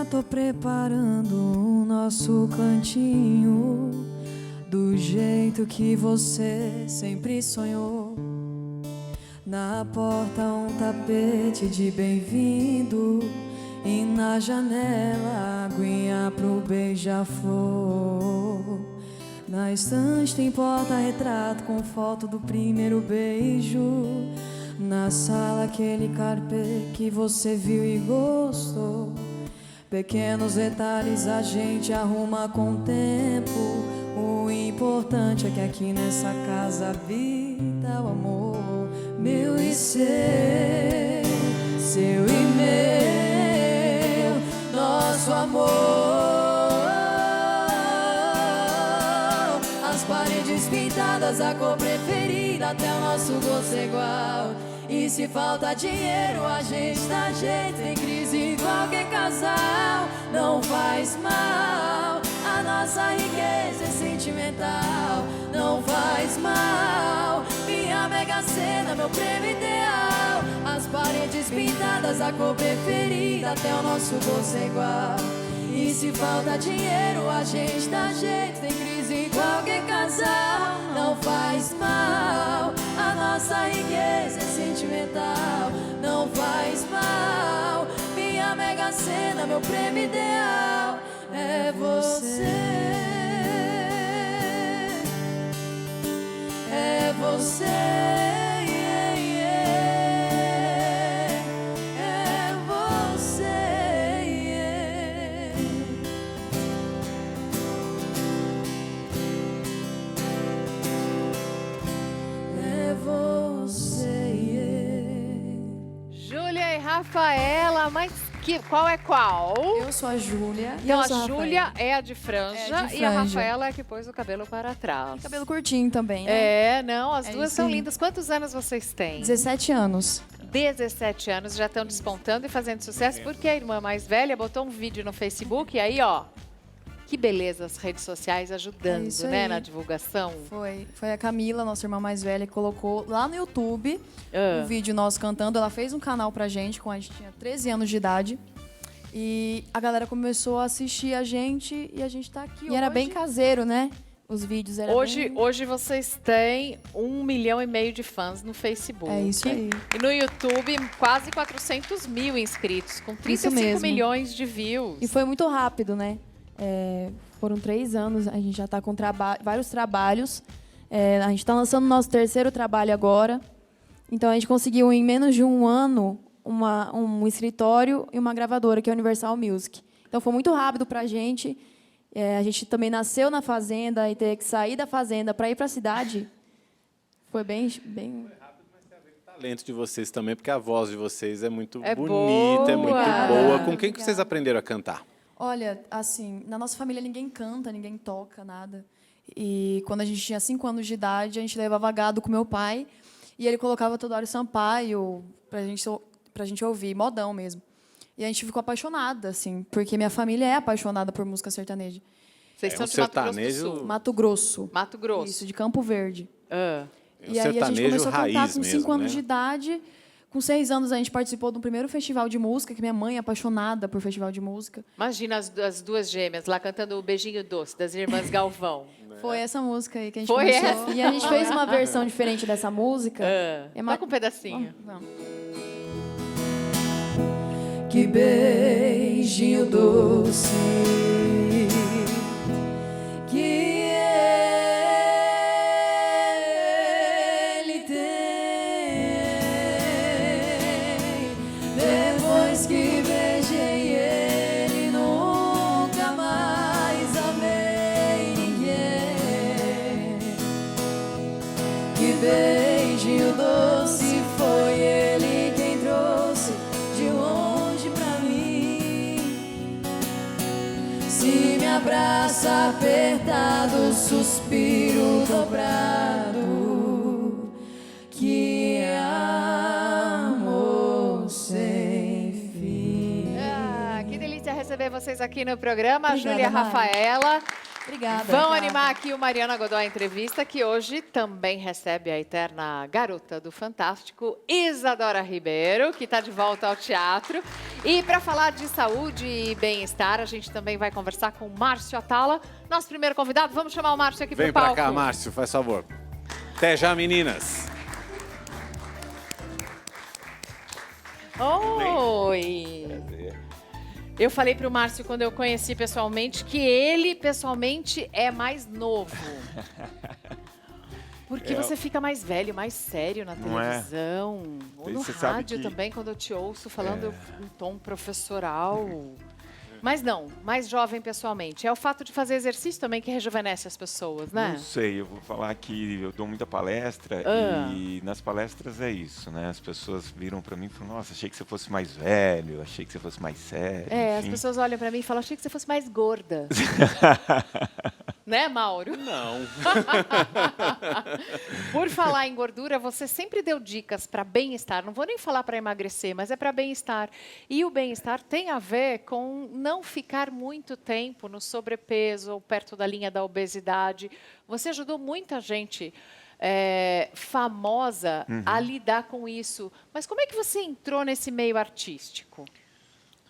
tô preparando o nosso cantinho do jeito que você sempre sonhou. Na porta um tapete de bem-vindo e na janela aguinha pro beija-flor. Na estante tem porta-retrato com foto do primeiro beijo. Na sala aquele carpê que você viu e gostou. Pequenos detalhes a gente arruma com o tempo. O importante é que aqui nessa casa habita o amor. Meu e seu e meu, nosso amor. As paredes pintadas, a cor preferida, até o nosso gosto é igual. E se falta dinheiro, a gente dá jeito. Tem crise em qualquer casal, não faz mal. A nossa riqueza é sentimental, não faz mal. Minha mega cena, meu prêmio ideal. As paredes pintadas, a cor preferida, até o nosso gosto é igual. E se falta dinheiro, a gente dá jeito. Tem crise em qualquer casal, não faz mal. A nossa riqueza é sentimental, não faz mal. Minha mega cena, meu prêmio ideal é você. É você. É você. É você. Júlia e Rafaela, mas qual é qual? Eu sou a Júlia. Então, a Júlia é a de franja, de e a franja. Rafaela é a que pôs o cabelo para trás. Cabelo curtinho também, né? É, não, as duas isso são aí. lindas. Quantos anos vocês têm? 17 anos. 17 anos, já estão despontando e fazendo sucesso, porque a irmã mais velha botou um vídeo no Facebook e aí, ó, que beleza as redes sociais ajudando, isso né, aí. na divulgação. Foi a Camila, nossa irmã mais velha, que colocou lá no YouTube Ah. um vídeo nosso cantando. Ela fez um canal pra gente quando a gente tinha 13 anos de idade. E a galera começou a assistir a gente e a gente tá aqui E era bem caseiro, né? Os vídeos eram Hoje, bem... hoje vocês têm 1,5 milhão de fãs no Facebook. É isso aí. E no YouTube, quase 400 mil inscritos, com 35 mesmo. milhões de views. E foi muito rápido, né? Foram 3 anos, a gente já está com vários trabalhos. A gente está lançando o nosso terceiro trabalho agora. Então, a gente conseguiu, em menos de um ano, um escritório e uma gravadora, que é a Universal Music. Então, foi muito rápido para a gente. A gente também nasceu na fazenda e ter que sair da fazenda para ir para a cidade. Foi bem... Talento de vocês também, porque a voz de vocês é muito É bonita, é muito boa. boa. Com quem que vocês aprenderam a cantar? Olha, assim, na nossa família ninguém canta, ninguém toca, nada. E quando a gente tinha 5 anos de idade, a gente levava gado com meu pai e ele colocava Teodoro Sampaio pra gente ouvir, modão mesmo. E a gente ficou apaixonada, assim, porque minha família é apaixonada por música sertaneja. Vocês são um de Mato Grosso do sertanejo- Sul. Mato Grosso. Mato Grosso. Isso, de Campo Verde. Ah. É um E aí a gente sertanejo começou a cantar raiz com 5 mesmo, anos né? de idade. Com 6 anos a gente participou do primeiro festival de música, que minha mãe é apaixonada por festival de música. Imagina as duas gêmeas lá cantando o Beijinho Doce, das irmãs Galvão. Foi essa música aí que a gente Foi começou. essa? E a gente fez uma versão diferente dessa música. Toca um pedacinho. Vamos. Que beijinho doce que ele tem. Depois que beijei ele, nunca mais amei ninguém. Que beijinho doce foi ele quem trouxe de longe pra mim. Se me abraça apertado, suspiro dobrado. Que amor sem fim. Ah, que delícia receber vocês aqui no programa. Obrigada, Júlia e Mari. Rafaela. Obrigada. Vão animar aqui o Mariana Godoy Entrevista, que hoje também recebe a eterna garota do Fantástico, Isadora Ribeiro, que está de volta ao teatro. E para falar de saúde e bem-estar, a gente também vai conversar com o Márcio Atala, nosso primeiro convidado. Vamos chamar o Márcio aqui para o palco. Vem pra cá, Márcio, faz favor. Até já, meninas. Oi! Eu falei pro Márcio quando eu conheci pessoalmente que ele, pessoalmente, é mais novo. Porque você fica mais velho, mais sério na televisão. Ou no rádio também, quando eu te ouço falando em tom professoral. Mas não, mais jovem pessoalmente. É o fato de fazer exercício também que rejuvenesce as pessoas, né? Não sei, eu vou falar que eu dou muita palestra e nas palestras é isso, né? As pessoas viram pra mim e falam, nossa, achei que você fosse mais velho, achei que você fosse mais sério. As pessoas olham pra mim e falam, achei que você fosse mais gorda. Né, Mauro? Não. Por falar em gordura, você sempre deu dicas para bem-estar. Não vou nem falar para emagrecer, mas é para bem-estar. E o bem-estar tem a ver com não ficar muito tempo no sobrepeso ou perto da linha da obesidade. Você ajudou muita gente famosa a lidar com isso. Mas como é que você entrou nesse meio artístico?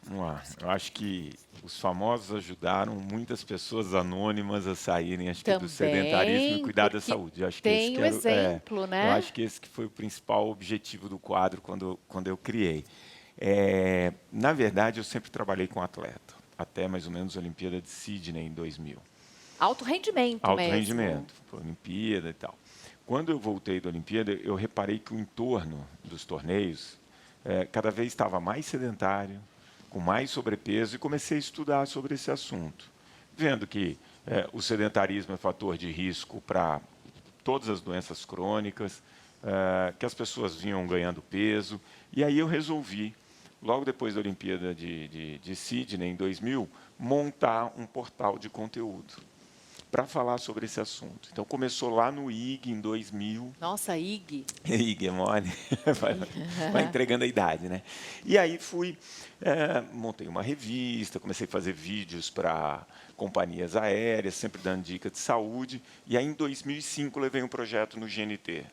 Vamos lá. Eu acho que os famosos ajudaram muitas pessoas anônimas a saírem, acho que do sedentarismo e cuidar da saúde. Eu acho que tem esse o exemplo, né? Eu acho que esse que foi o principal objetivo do quadro quando eu criei. Na verdade, eu sempre trabalhei com atleta, até mais ou menos a Olimpíada de Sydney em 2000. Alto rendimento mesmo. Alto rendimento, Olimpíada e tal. Quando eu voltei da Olimpíada, eu reparei que o entorno dos torneios cada vez estava mais sedentário, com mais sobrepeso, e comecei a estudar sobre esse assunto, vendo que o sedentarismo é fator de risco para todas as doenças crônicas, que as pessoas vinham ganhando peso, e aí eu resolvi, logo depois da Olimpíada de Sydney, em 2000, montar um portal de conteúdo para falar sobre esse assunto. Então, começou lá no IG, em 2000. Nossa, IG. IG é mole. vai entregando a idade, né? E aí montei uma revista, comecei a fazer vídeos para companhias aéreas, sempre dando dicas de saúde. E aí, em 2005, levei um projeto no GNT.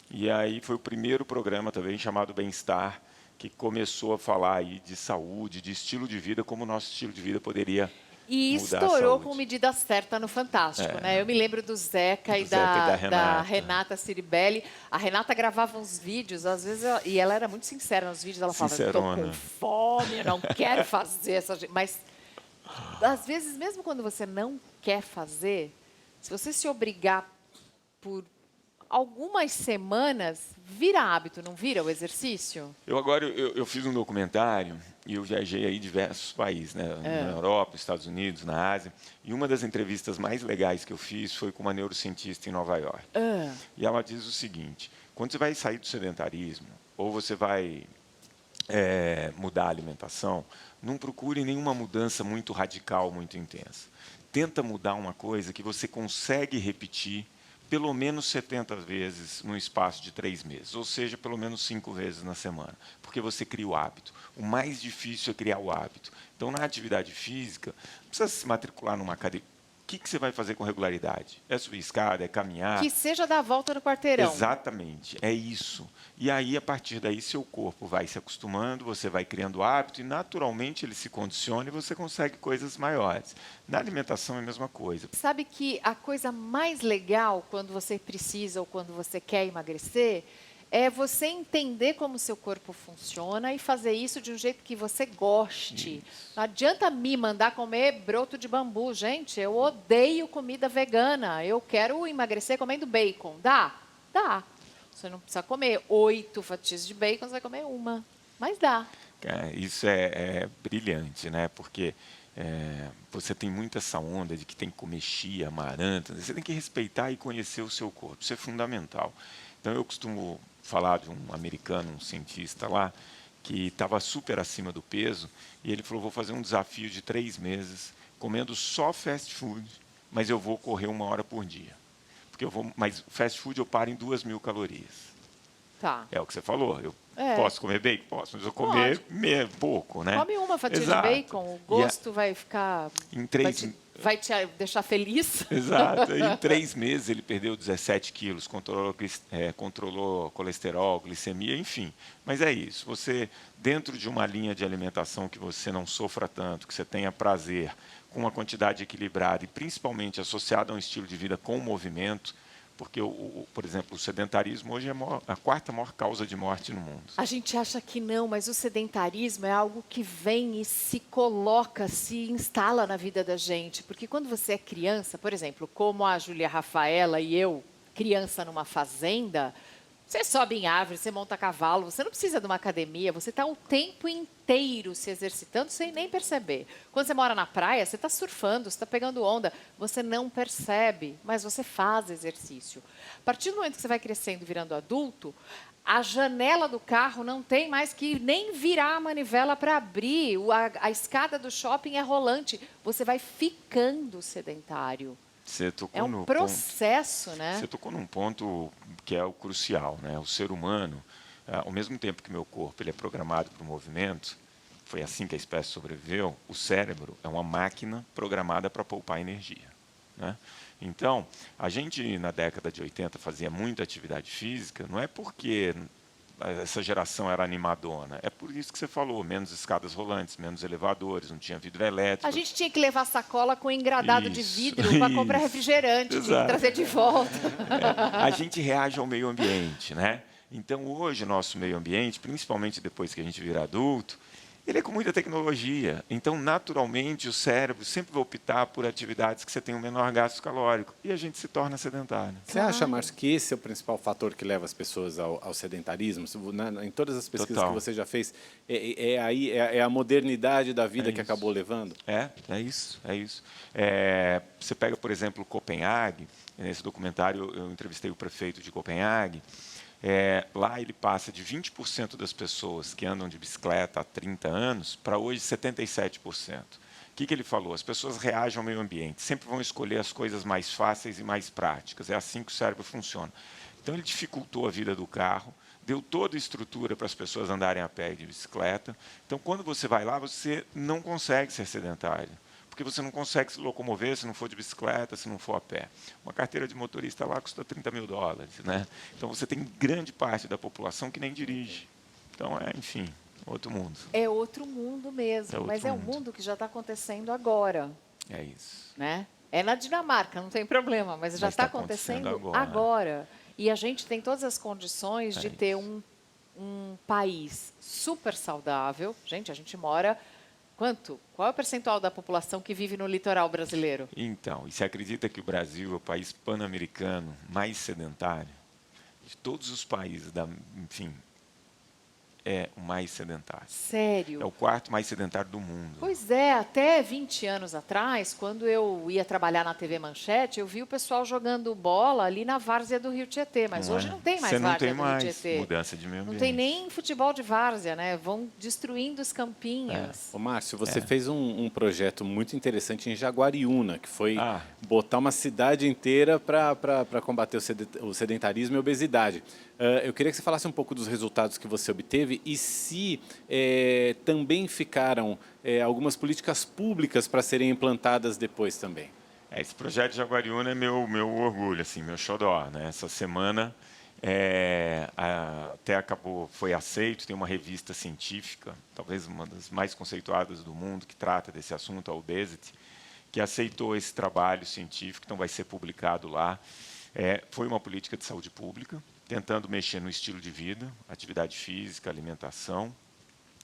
E aí foi o primeiro programa também chamado Bem-Estar, que começou a falar aí de saúde, de estilo de vida, como o nosso estilo de vida poderia e estourou com medida certa no Fantástico, né? Eu me lembro do Zeca e da Renata Ciribelli. A Renata gravava uns vídeos, às vezes, e ela era muito sincera nos vídeos. Ela falava, estou com fome, eu não quero fazer essa... Mas, às vezes, mesmo quando você não quer fazer, se você se obrigar por algumas semanas, vira hábito, não vira o exercício? Eu fiz um documentário e eu viajei aí diversos países, né? Na Europa, Estados Unidos, na Ásia. E uma das entrevistas mais legais que eu fiz foi com uma neurocientista em Nova York. E ela diz o seguinte, quando você vai sair do sedentarismo, ou você vai mudar a alimentação, não procure nenhuma mudança muito radical, muito intensa. Tenta mudar uma coisa que você consegue repetir pelo menos 70 vezes no espaço de 3 meses, ou seja, pelo menos 5 vezes na semana, porque você cria o hábito. O mais difícil é criar o hábito. Então, na atividade física, não precisa se matricular numa academia. O que você vai fazer com regularidade? É subir escada, é caminhar? Que seja dar a volta no quarteirão. Exatamente, é isso. E aí, a partir daí, seu corpo vai se acostumando, você vai criando hábito e, naturalmente, ele se condiciona e você consegue coisas maiores. Na alimentação é a mesma coisa. Sabe que a coisa mais legal quando você precisa ou quando você quer emagrecer é você entender como o seu corpo funciona e fazer isso de um jeito que você goste. Isso. Não adianta me mandar comer broto de bambu, gente. Eu odeio comida vegana. Eu quero emagrecer comendo bacon. Dá? Dá. Você não precisa comer 8 fatias de bacon, você vai comer uma. Mas dá. Isso é brilhante, né? Porque você tem muito essa onda de que tem que comer chia, amaranta. Você tem que respeitar e conhecer o seu corpo. Isso é fundamental. Então, eu costumo falar de um americano, um cientista lá, que estava super acima do peso, e ele falou, vou fazer um desafio de 3 meses, comendo só fast food, mas eu vou correr 1 hora por dia. Mas fast food eu paro em 2.000 calorias. Tá. É o que você falou. Eu posso comer bacon? Posso, mas eu comer pouco, né? Come uma fatia de bacon, o gosto vai ficar... vai te deixar feliz. Exato. Em 3 meses ele perdeu 17 quilos, controlou colesterol, glicemia, enfim. Mas é isso. Você, dentro de uma linha de alimentação que você não sofra tanto, que você tenha prazer, com uma quantidade equilibrada e principalmente associada a um estilo de vida com movimento, porque, por exemplo, o sedentarismo hoje é a 4ª maior causa de morte no mundo. A gente acha que não, mas o sedentarismo é algo que vem e se coloca, se instala na vida da gente. Porque quando você é criança, por exemplo, como a Júlia Rafaela e eu, criança numa fazenda, você sobe em árvore, você monta a cavalo, você não precisa de uma academia, você está o tempo inteiro se exercitando sem nem perceber. Quando você mora na praia, você está surfando, você está pegando onda, você não percebe, mas você faz exercício. A partir do momento que você vai crescendo e virando adulto, a janela do carro não tem mais que nem virar a manivela para abrir, a escada do shopping é rolante, você vai ficando sedentário. É um processo, né? Você tocou num ponto que é o crucial, né? O ser humano, ao mesmo tempo que meu corpo ele é programado para o movimento, foi assim que a espécie sobreviveu, o cérebro é uma máquina programada para poupar energia, né? Então, a gente na década de 80 fazia muita atividade física, não é porque essa geração era animadona. É por isso que você falou, menos escadas rolantes, menos elevadores, não tinha vidro elétrico. A gente tinha que levar sacola com engradado de vidro para comprar refrigerante, tinha que trazer de volta. A gente reage ao meio ambiente, né? Então, hoje, o nosso meio ambiente, principalmente depois que a gente vira adulto, ele é com muita tecnologia. Então, naturalmente, o cérebro sempre vai optar por atividades que você tem um menor gasto calórico. E a gente se torna sedentário. Você acha, Márcio, que esse é o principal fator que leva as pessoas ao sedentarismo? Em todas as pesquisas que você já fez, é a modernidade da vida que acabou levando? É isso. Você pega, por exemplo, Copenhague. Nesse documentário, eu entrevistei o prefeito de Copenhague. Lá ele passa de 20% das pessoas que andam de bicicleta há 30 anos para hoje 77%. O que ele falou? As pessoas reagem ao meio ambiente, sempre vão escolher as coisas mais fáceis e mais práticas. É assim que o cérebro funciona. Então ele dificultou a vida do carro, deu toda a estrutura para as pessoas andarem a pé e de bicicleta. Então quando você vai lá, você não consegue ser sedentário. Porque você não consegue se locomover se não for de bicicleta, se não for a pé. Uma carteira de motorista lá custa $30 mil, né? Então, você tem grande parte da população que nem dirige. Então, enfim, outro mundo. É outro mundo mesmo, mas é um mundo que já está acontecendo agora. É isso. Né? É na Dinamarca, não tem problema, mas já está acontecendo agora. E a gente tem todas as condições de ter um país super saudável. Gente, a gente mora... Quanto? Qual é o percentual da população que vive no litoral brasileiro? Então, e você acredita que o Brasil é o país pan-americano mais sedentário? De todos os países, enfim, é o mais sedentário. Sério? É o 4º mais sedentário do mundo. Pois é, até 20 anos atrás, quando eu ia trabalhar na TV Manchete, eu vi o pessoal jogando bola ali na várzea do Rio Tietê, mas hoje não tem mais várzea do Rio Tietê. Mudança de meio ambiente. Não tem nem futebol de várzea, né? Vão destruindo os campinhos. Ô, Márcio, você fez um projeto muito interessante em Jaguariúna, que foi botar uma cidade inteira para combater o sedentarismo e a obesidade. Eu queria que você falasse um pouco dos resultados que você obteve e se também ficaram algumas políticas públicas para serem implantadas depois também. Esse projeto de Jaguariúna é meu orgulho, assim, meu xodó, né? Essa semana até foi aceito, tem uma revista científica, talvez uma das mais conceituadas do mundo, que trata desse assunto, a Obesity, que aceitou esse trabalho científico, então vai ser publicado lá. Foi uma política de saúde pública, tentando mexer no estilo de vida, atividade física, alimentação.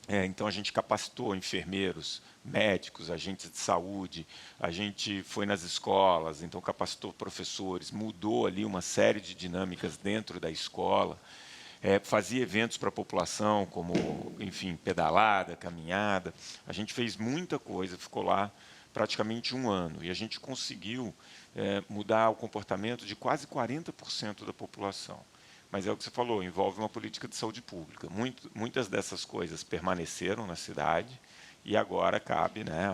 Então, a gente capacitou enfermeiros, médicos, agentes de saúde, a gente foi nas escolas, então capacitou professores, mudou ali uma série de dinâmicas dentro da escola, fazia eventos para a população, como, enfim, pedalada, caminhada. A gente fez muita coisa, ficou lá praticamente 1 ano, e a gente conseguiu mudar o comportamento de quase 40% da população. Mas é o que você falou, envolve uma política de saúde pública. Muitas dessas coisas permaneceram na cidade e agora cabe, né,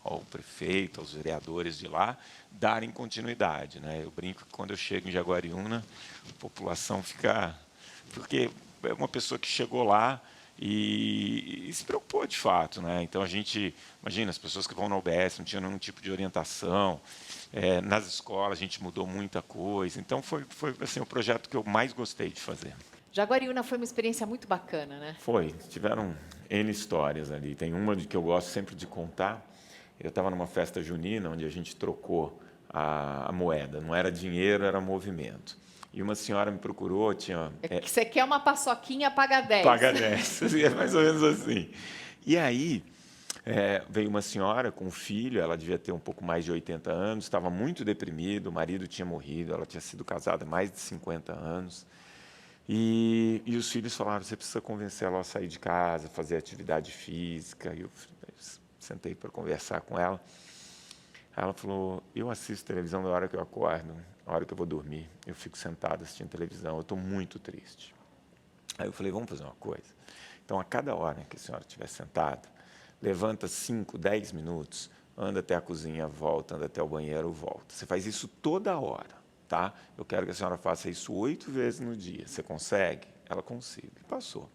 ao prefeito, aos vereadores de lá, darem continuidade, né? Eu brinco que quando eu chego em Jaguariúna, a população fica... Porque é uma pessoa que chegou lá E se preocupou de fato, né? Então a gente, imagina, as pessoas que vão na UBS não tinham nenhum tipo de orientação, nas escolas a gente mudou muita coisa, então foi assim, o projeto que eu mais gostei de fazer. Jaguariúna foi uma experiência muito bacana, né? Foi, tiveram N histórias ali, tem uma que eu gosto sempre de contar. Eu estava numa festa junina onde a gente trocou a moeda, não era dinheiro, era movimento. E uma senhora me procurou, tinha... Você quer uma paçoquinha, paga 10. Paga 10, é mais ou menos assim. E aí, veio uma senhora com um filho, ela devia ter um pouco mais de 80 anos, estava muito deprimida, o marido tinha morrido, ela tinha sido casada há mais de 50 anos. E os filhos falaram, você precisa convencer ela a sair de casa, fazer atividade física. E eu sentei para conversar com ela. Ela falou, eu assisto televisão da hora que eu acordo, na hora que eu vou dormir. Eu fico sentada assistindo televisão, eu estou muito triste. Aí eu falei, vamos fazer uma coisa. Então, a cada hora que a senhora estiver sentada, levanta 5, 10 minutos, anda até a cozinha, volta, anda até o banheiro, volta. Você faz isso toda hora, tá? Eu quero que a senhora faça isso 8 vezes no dia. Você consegue? Ela consegue. E passou.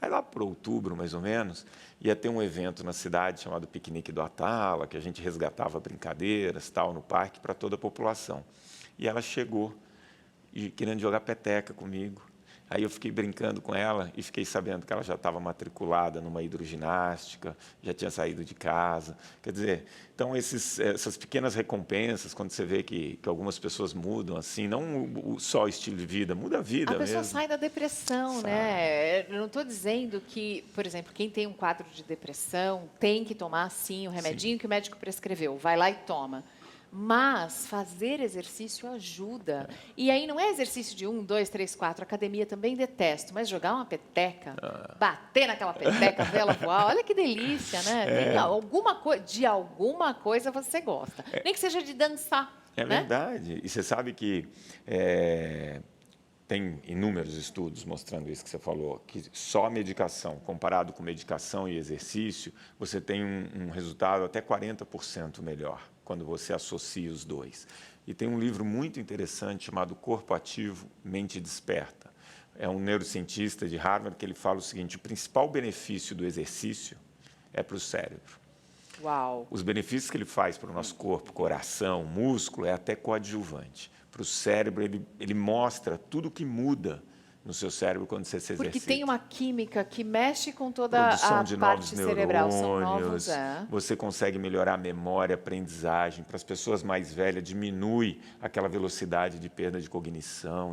Aí lá para outubro, mais ou menos, ia ter um evento na cidade chamado Piquenique do Atala, que a gente resgatava brincadeiras, tal, no parque para toda a população. E ela chegou e querendo jogar peteca comigo. Aí eu fiquei brincando com ela e fiquei sabendo que ela já estava matriculada numa hidroginástica, já tinha saído de casa. Quer dizer, então essas pequenas recompensas, quando você vê que algumas pessoas mudam, assim, não só o estilo de vida, muda a vida mesmo. A pessoa sai da depressão, né? Eu não estou dizendo que, por exemplo, quem tem um quadro de depressão tem que tomar, sim, o remedinho que o médico prescreveu. Vai lá e toma. Mas fazer exercício ajuda. E aí não é exercício de 1, 2, 3, 4. Academia também detesto, mas jogar uma peteca, bater naquela peteca, ver ela voar, olha que delícia, né? Tem de alguma coisa você gosta. Nem que seja de dançar. É, né? Verdade. E você sabe que tem inúmeros estudos mostrando isso que você falou, que só medicação, comparado com medicação e exercício, você tem um resultado até 40% melhor quando você associa os dois. E tem um livro muito interessante chamado Corpo Ativo, Mente Desperta. É um neurocientista de Harvard que ele fala o seguinte, o principal benefício do exercício é para o cérebro. Uau. Os benefícios que ele faz para o nosso corpo, coração, músculo, é até coadjuvante. Para o cérebro, ele mostra tudo o que muda no seu cérebro quando você se exercita. Porque tem uma química que mexe com toda a parte cerebral. São novos, Você consegue melhorar a memória, a aprendizagem. Para as pessoas mais velhas, diminui aquela velocidade de perda de cognição.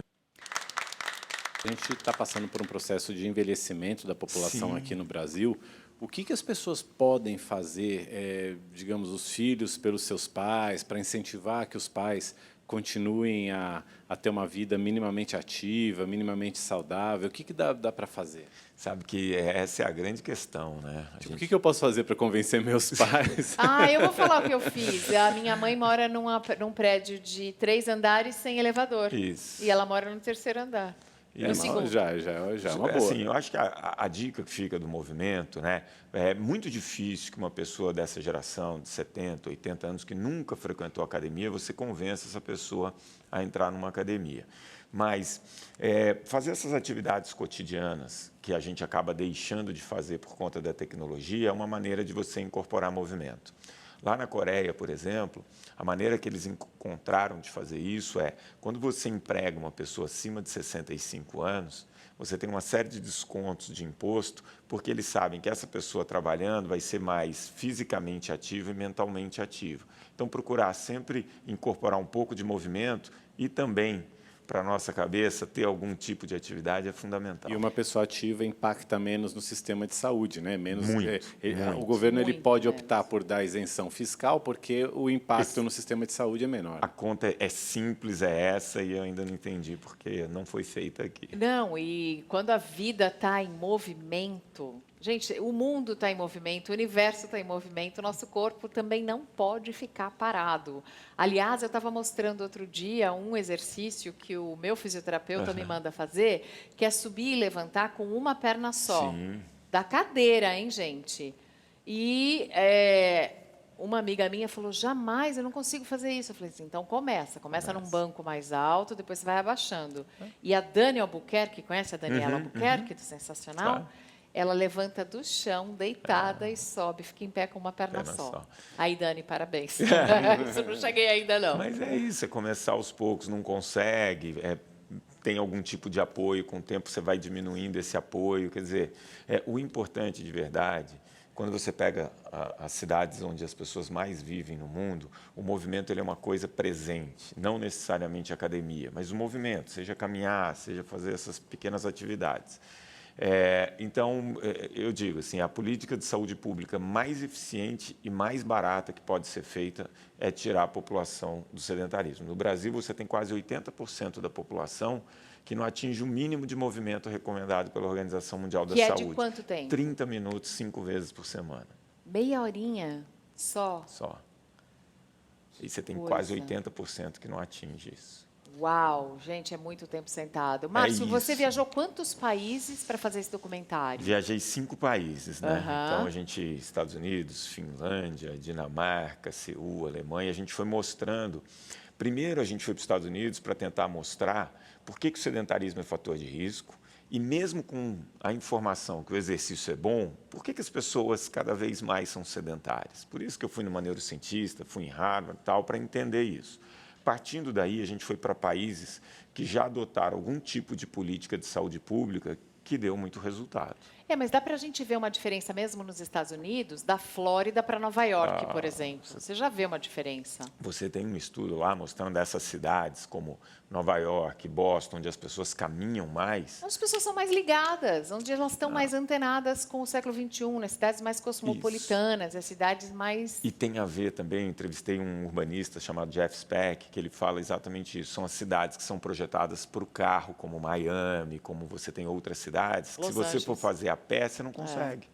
A gente está passando por um processo de envelhecimento da população Sim. aqui no Brasil. O que as pessoas podem fazer, digamos, os filhos pelos seus pais, para incentivar que os pais continuem a ter uma vida minimamente ativa, minimamente saudável? O que dá para fazer? Sabe que essa é a grande questão, né? O que eu posso fazer para convencer meus pais? Eu vou falar o que eu fiz. A minha mãe mora num prédio de 3 andares sem elevador. Isso. E ela mora no 3º andar. Já é uma boa. Assim, eu acho que a dica que fica do movimento, né, é muito difícil que uma pessoa dessa geração, de 70, 80 anos, que nunca frequentou academia, você convença essa pessoa a entrar numa academia. Mas fazer essas atividades cotidianas, que a gente acaba deixando de fazer por conta da tecnologia, é uma maneira de você incorporar movimento. Lá na Coreia, por exemplo, a maneira que eles encontraram de fazer isso é, quando você emprega uma pessoa acima de 65 anos, você tem uma série de descontos de imposto, porque eles sabem que essa pessoa trabalhando vai ser mais fisicamente ativa e mentalmente ativa. Então, procurar sempre incorporar um pouco de movimento e também, para a nossa cabeça, ter algum tipo de atividade é fundamental. E uma pessoa ativa impacta menos no sistema de saúde, né? Muito. O governo ele pode optar por dar isenção fiscal, porque o impacto no sistema de saúde é menor. A conta é simples, é essa, e eu ainda não entendi porque não foi feita aqui. Não, e quando a vida está em movimento... Gente, o mundo está em movimento, o universo está em movimento, o nosso corpo também não pode ficar parado. Aliás, eu estava mostrando outro dia um exercício que o meu fisioterapeuta me manda fazer, que é subir e levantar com uma perna só. Sim. Da cadeira, hein, gente? E uma amiga minha falou, jamais, eu não consigo fazer isso. Eu falei assim, então começa num banco mais alto, depois você vai abaixando. E a Dani Albuquerque, conhece a Daniela Albuquerque, do Sensacional? Claro. Ela levanta do chão, deitada, e sobe, fica em pé com uma perna só. Aí, Dani, parabéns. Isso não cheguei ainda, não. Mas é isso, é começar aos poucos, não consegue, tem algum tipo de apoio, com o tempo você vai diminuindo esse apoio. Quer dizer, o importante de verdade, quando você pega as cidades onde as pessoas mais vivem no mundo, o movimento ele é uma coisa presente, não necessariamente academia, mas o movimento, seja caminhar, seja fazer essas pequenas atividades. Então, eu digo assim, a política de saúde pública mais eficiente e mais barata que pode ser feita é tirar a população do sedentarismo. No Brasil, você tem quase 80% da população que não atinge o mínimo de movimento recomendado pela Organização Mundial da Saúde. Que é de quanto tempo? 30 minutos, 5 vezes por semana. Meia horinha só? Só. E você tem quase 80% que não atinge isso. Uau, gente, é muito tempo sentado. Márcio, você viajou quantos países para fazer esse documentário? Viajei 5 países, né? Então, Estados Unidos, Finlândia, Dinamarca, Seul, Alemanha, a gente foi mostrando. Primeiro, a gente foi para os Estados Unidos para tentar mostrar por que o sedentarismo é fator de risco e mesmo com a informação que o exercício é bom, por que as pessoas cada vez mais são sedentárias? Por isso que eu fui numa neurocientista, fui em Harvard e tal, para entender isso. Partindo daí, a gente foi para países que já adotaram algum tipo de política de saúde pública que deu muito resultado. Mas dá para a gente ver uma diferença mesmo nos Estados Unidos, da Flórida para Nova York, por exemplo. Você já vê uma diferença? Você tem um estudo lá mostrando essas cidades como Nova York, Boston, onde as pessoas caminham mais. As pessoas são mais ligadas, onde elas estão mais antenadas com o século XXI, nas cidades mais cosmopolitanas, as cidades mais... E tem a ver também, entrevistei um urbanista chamado Jeff Speck, que ele fala exatamente isso. São as cidades que são projetadas para o carro, como Miami, como você tem outras cidades, que se você for fazer a pé, você não consegue.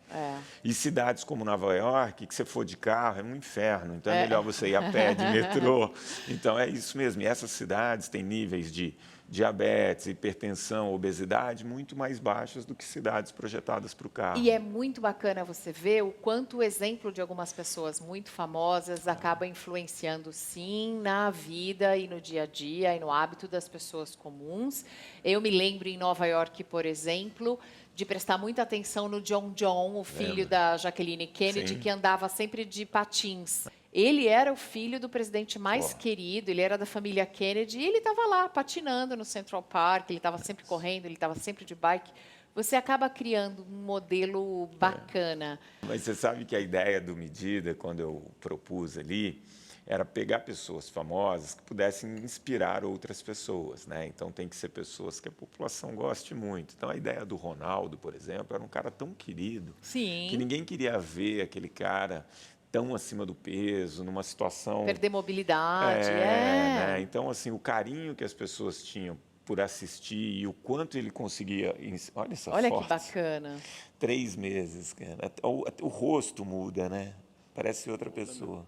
E cidades como Nova York, que você for de carro, é um inferno. Então, é melhor você ir a pé, de metrô. Então, é isso mesmo. E essas cidades têm níveis de diabetes, hipertensão, obesidade muito mais baixos do que cidades projetadas para o carro. E é muito bacana você ver o quanto o exemplo de algumas pessoas muito famosas acaba influenciando, sim, na vida e no dia a dia e no hábito das pessoas comuns. Eu me lembro em Nova York, por exemplo, de prestar muita atenção no John, o filho da Jacqueline Kennedy, que andava sempre de patins. Ele era o filho do presidente mais querido, ele era da família Kennedy, e ele estava lá patinando no Central Park, ele estava sempre correndo, ele estava sempre de bike. Você acaba criando um modelo bacana. Mas você sabe que a ideia do Medida, quando eu propus ali, era pegar pessoas famosas que pudessem inspirar outras pessoas, né? Então, tem que ser pessoas que a população goste muito. Então, a ideia do Ronaldo, por exemplo, era um cara tão querido que ninguém queria ver aquele cara tão acima do peso, numa situação... Perder mobilidade, né? Então, assim, o carinho que as pessoas tinham por assistir e o quanto ele conseguia... Olha essa foto. Olha que bacana. 3 meses, cara. O rosto muda, né? Parece outra pessoa.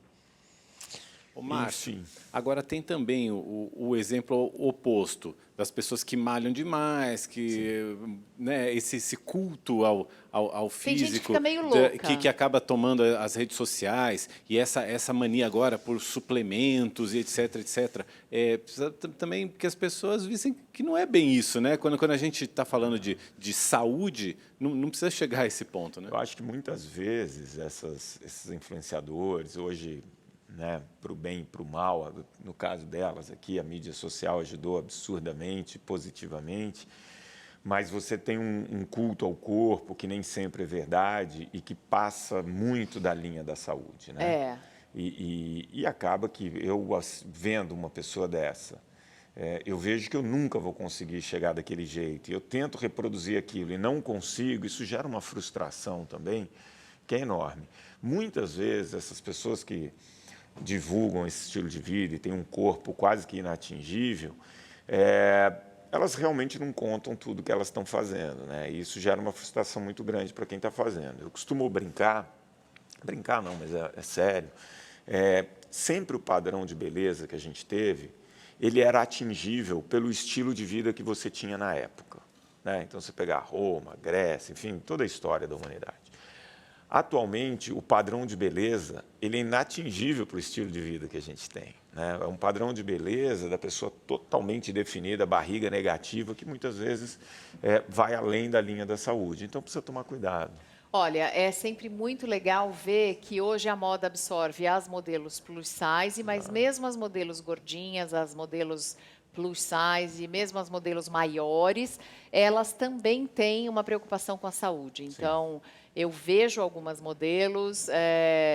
Ô, Márcio, agora tem também o exemplo oposto, das pessoas que malham demais, que, né, esse culto ao físico, tem gente que fica meio louca, que acaba tomando as redes sociais, e essa mania agora por suplementos e etc, etc. Precisa também que as pessoas vissem que não é bem isso, né? Quando a gente está falando de saúde, não precisa chegar a esse ponto, né? Eu acho que muitas vezes esses influenciadores hoje, né, para o bem e para o mal, no caso delas aqui, a mídia social ajudou absurdamente, positivamente, mas você tem um culto ao corpo que nem sempre é verdade e que passa muito da linha da saúde, né? E acaba que eu, vendo uma pessoa dessa, eu vejo que eu nunca vou conseguir chegar daquele jeito, e eu tento reproduzir aquilo e não consigo, isso gera uma frustração também, que é enorme. Muitas vezes, essas pessoas que divulgam esse estilo de vida e têm um corpo quase que inatingível, elas realmente não contam tudo que elas estão fazendo, né? E isso gera uma frustração muito grande para quem está fazendo. Eu costumo brincar não, mas é sério, sempre o padrão de beleza que a gente teve, ele era atingível pelo estilo de vida que você tinha na época, né? Então, você pegar Roma, Grécia, enfim, toda a história da humanidade. Atualmente, o padrão de beleza ele é inatingível para o estilo de vida que a gente tem, né? É um padrão de beleza da pessoa totalmente definida, barriga negativa, que muitas vezes vai além da linha da saúde. Então, precisa tomar cuidado. Olha, é sempre muito legal ver que hoje a moda absorve as modelos plus size, mas mesmo as modelos gordinhas, as modelos plus size e mesmo as modelos maiores, elas também têm uma preocupação com a saúde. Então, eu vejo algumas modelos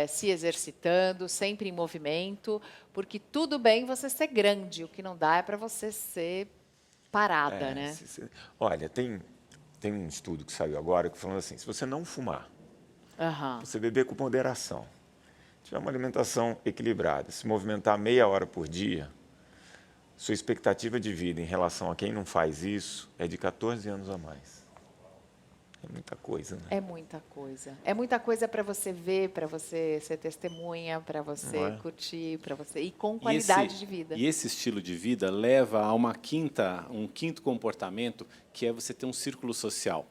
se exercitando, sempre em movimento, porque tudo bem você ser grande, o que não dá é para você ser parada, né? Olha, tem um estudo que saiu agora que falando assim, se você não fumar, você beber com moderação, tiver uma alimentação equilibrada, se movimentar meia hora por dia, sua expectativa de vida em relação a quem não faz isso é de 14 anos a mais. É muita coisa, né? É muita coisa. É muita coisa para você ver, para você ser testemunha, para você curtir, para você e com qualidade de vida. E esse estilo de vida leva a um quinto comportamento, que é você ter um círculo social,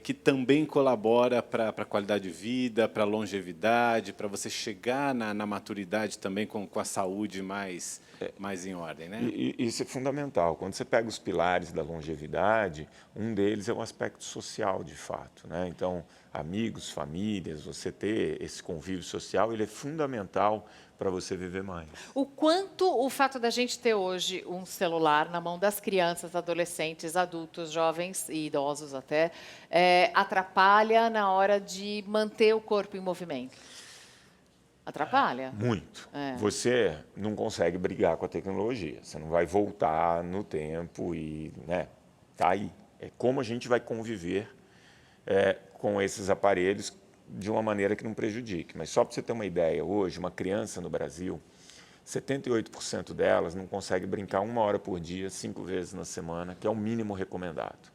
que também colabora para a qualidade de vida, para a longevidade, para você chegar na maturidade também com a saúde mais em ordem, né? Isso é fundamental. Quando você pega os pilares da longevidade, um deles é o aspecto social, de fato, né? Então, amigos, famílias, você ter esse convívio social, ele é fundamental para você viver mais. O quanto o fato da gente ter hoje um celular na mão das crianças, adolescentes, adultos, jovens e idosos até, atrapalha na hora de manter o corpo em movimento? Atrapalha? Muito. Você não consegue brigar com a tecnologia. Você não vai voltar no tempo e, né, tá aí. É como a gente vai conviver com esses aparelhos de uma maneira que não prejudique. Mas só para você ter uma ideia, hoje, uma criança no Brasil, 78% delas não consegue brincar 1 hora por dia, 5 vezes na semana, que é o mínimo recomendado.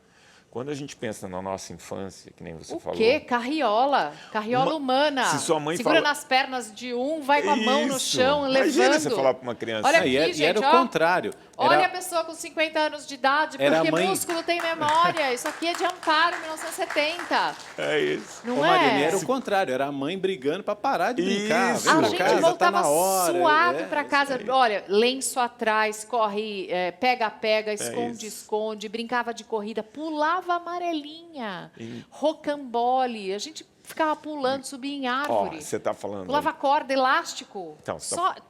Quando a gente pensa na nossa infância, que nem você falou... O quê? Carriola. Carriola humana. Se sua mãe segura nas pernas de um, vai com a mão no chão, levando. Imagina você falar para uma criança... Olha aqui, gente, e era o contrário. Olha a pessoa com 50 anos de idade, porque músculo tem memória. Isso aqui é de Amparo, 1970. É isso. Não Marina, era o contrário. Era a mãe brigando para parar de brincar. Isso. A gente voltava suado para casa. Olha, lenço atrás, corre, pega-pega, esconde-esconde, brincava de corrida, pulava amarelinha, rocambole. A gente ficava pulando, subia em árvore. Você está falando... Pulava corda, elástico. Então,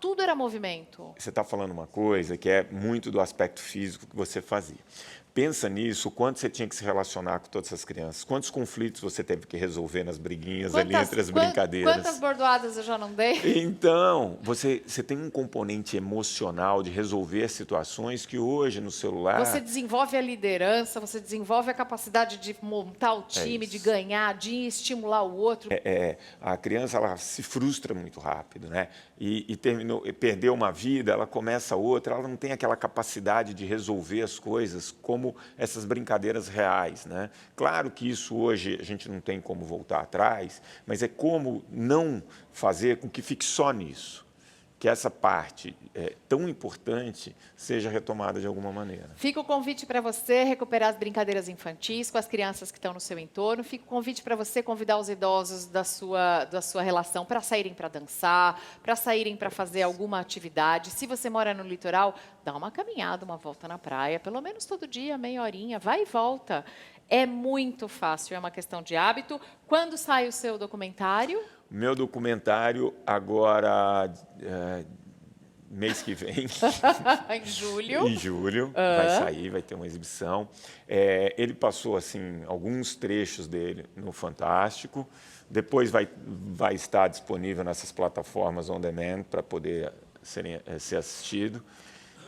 tudo era movimento. Você está falando uma coisa que é muito do aspecto físico que você fazia. Pensa nisso, o quanto você tinha que se relacionar com todas essas crianças, quantos conflitos você teve que resolver nas briguinhas ali entre as brincadeiras. Quantas bordoadas eu já não dei? Então, você tem um componente emocional de resolver situações que hoje no celular... Você desenvolve a liderança, você desenvolve a capacidade de montar o time, de ganhar, de estimular o outro. A criança ela se frustra muito rápido, né? E perdeu uma vida, ela começa outra, ela não tem aquela capacidade de resolver as coisas como essas brincadeiras reais, né? Claro que isso hoje a gente não tem como voltar atrás, mas é como não fazer com que fique só nisso, que essa parte tão importante seja retomada de alguma maneira. Fica o convite para você recuperar as brincadeiras infantis com as crianças que estão no seu entorno. Fica o convite para você convidar os idosos da sua relação para saírem para dançar, para saírem para fazer alguma atividade. Se você mora no litoral, dá uma caminhada, uma volta na praia, pelo menos todo dia, meia horinha, vai e volta. É muito fácil, é uma questão de hábito. Quando sai o seu documentário? Meu documentário agora, mês que vem. Em julho. Em julho, vai sair, vai ter uma exibição. Ele passou assim alguns trechos dele no Fantástico. Depois vai estar disponível nessas plataformas on demand para poder ser assistido.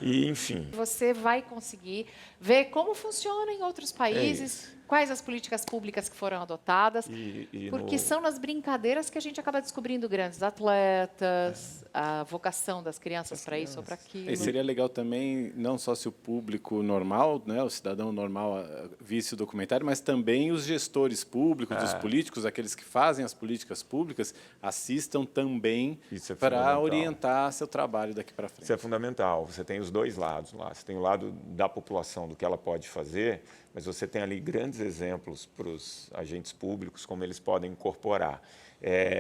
E, enfim. Você vai conseguir ver como funciona em outros países, quais as políticas públicas que foram adotadas, porque são nas brincadeiras que a gente acaba descobrindo grandes atletas, a vocação das crianças para isso ou para aquilo. E seria legal também, não só se o público normal, né, o cidadão normal visse o documentário, mas também os gestores públicos, os políticos, aqueles que fazem as políticas públicas, assistam também para orientar seu trabalho daqui para frente. Isso é fundamental. Você tem os dois lados lá. Você tem o lado da população, do que ela pode fazer, mas você tem ali grandes exemplos para os agentes públicos, como eles podem incorporar.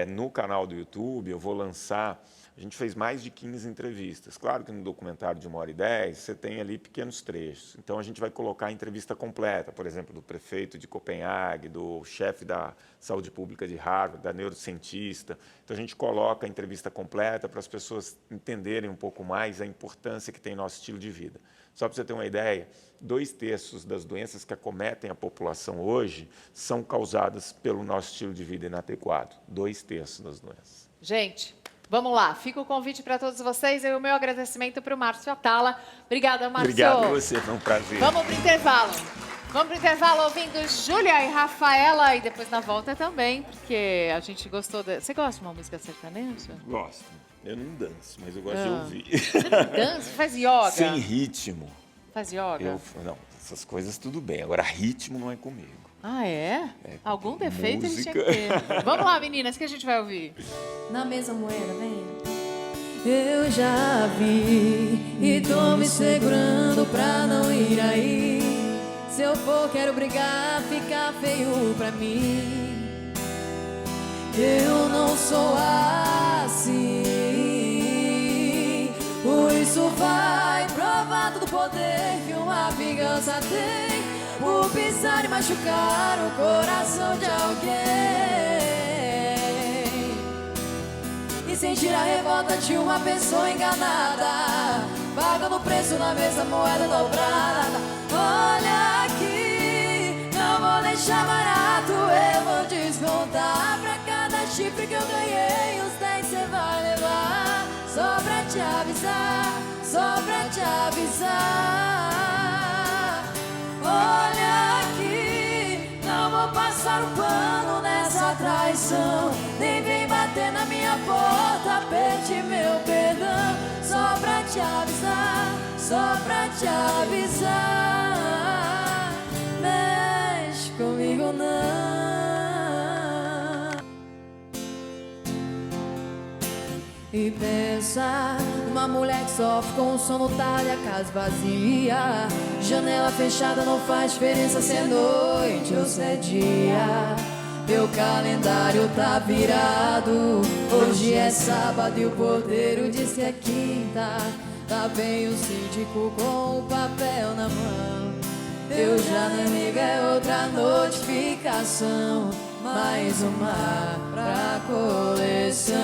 No canal do YouTube, eu vou lançar... A gente fez mais de 15 entrevistas. Claro que no documentário de 1h10, você tem ali pequenos trechos. Então, a gente vai colocar a entrevista completa, por exemplo, do prefeito de Copenhague, do chefe da saúde pública de Harvard, da neurocientista. Então, a gente coloca a entrevista completa para as pessoas entenderem um pouco mais a importância que tem nosso estilo de vida. Só para você ter uma ideia, 2/3 das doenças que acometem a população hoje são causadas pelo nosso estilo de vida inadequado. 2/3 das doenças. Gente, vamos lá. Fica o convite para todos vocês e o meu agradecimento para o Márcio Atala. Obrigada, Márcio. Obrigado a você, foi um prazer. Vamos para o intervalo. Vamos para o intervalo ouvindo Júlia e Rafaela e depois na volta também, porque a gente gostou... Você gosta de uma música sertaneja? Gosto. Eu não danço, mas eu gosto de ouvir. Você não dança? Faz yoga? Sem ritmo. Faz yoga? Não, essas coisas tudo bem. Agora, ritmo não é comigo. Ah, é? Algum defeito música. ele tinha que ter. Vamos lá, meninas, que a gente vai ouvir. Na mesma moeda, vem. Eu já vi e tô me segurando pra não ir aí. Se eu for, quero brigar, fica feio pra mim. Eu não sou assim. Por isso vai provar todo o poder que uma vingança tem, por pisar e machucar o coração de alguém e sentir a revolta de uma pessoa enganada, pagando o preço na mesma moeda dobrada. Olha aqui, não vou deixar barato, eu vou descontar pra cada chifre que eu ganhei, os 10 cê vai levar. Só pra te avisar, só pra te avisar. Olha aqui, não vou passar um pano nessa traição, nem vem bater na minha porta, pede meu perdão. Só pra te avisar, só pra te avisar. Mexe comigo não. E pensa numa mulher que sofre com o sono tarde e a casa vazia. Janela fechada não faz diferença se é noite ou se é dia. Meu calendário tá virado, hoje é sábado e o porteiro diz que é quinta. Lá vem o síndico com o papel na mão. Eu já nem ligo, é outra notificação, mais uma pra coleção.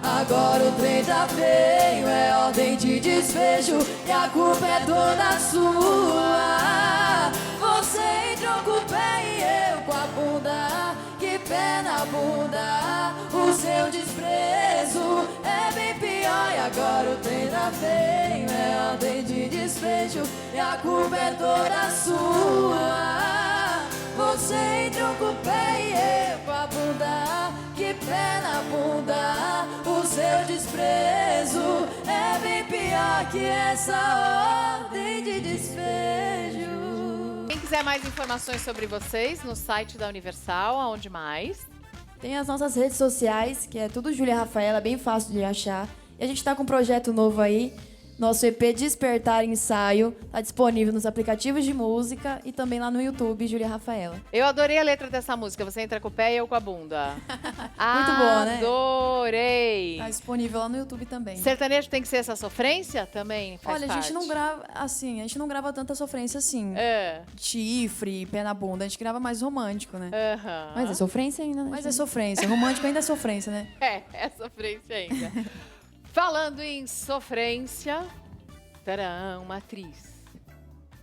Agora o trem tá feio, é ordem de despejo e a culpa é toda sua. Você entrou com o pé e eu com a bunda, que pé na bunda. O seu desprezo é bem pior e agora o trem tá feio, é ordem de despejo e a culpa é toda sua. Você entrou com o pé e eu com a bunda, que pé na bunda. O seu desprezo é bem pior que essa ordem de despejo. Quem quiser mais informações sobre vocês, no site da Universal, aonde mais? Tem as nossas redes sociais, que é tudo Júlia Rafaela, bem fácil de achar. E a gente tá com um projeto novo aí. Nosso EP Despertar Ensaio tá disponível nos aplicativos de música e também lá no YouTube, Júlia Rafaela. Eu adorei a letra dessa música. Você entra com o pé e eu com a bunda. Muito boa, né? Adorei. Tá disponível lá no YouTube também. Sertanejo tem que ser essa sofrência? Também faz Olha, parte. a gente não grava assim, a gente não grava tanta sofrência assim. É. Chifre, pé na bunda, a gente grava mais romântico, né? Aham. Mas é sofrência ainda, né? Mas é sofrência. Romântico ainda é sofrência, né? É sofrência ainda. Falando em sofrência, terá uma atriz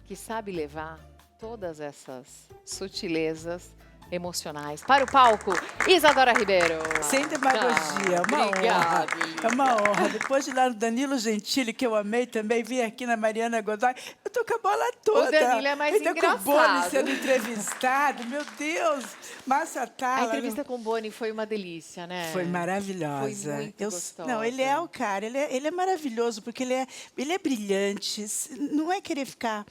que sabe levar todas essas sutilezas emocionais para o palco. Isadora Ribeiro. Sem demagogia, uma Obrigada, honra. É uma honra. Depois de lá no Danilo Gentili, que eu amei também, vim aqui na Mariana Godoy, eu tô com a bola toda. O Danilo é mais ainda engraçado. com o Boni sendo entrevistado, meu Deus. Márcio Atala. A entrevista com o Boni foi uma delícia, né? Foi maravilhosa. Foi muito gostosa. Não, ele é o cara, ele é maravilhoso, porque ele é brilhante. Não é querer ficar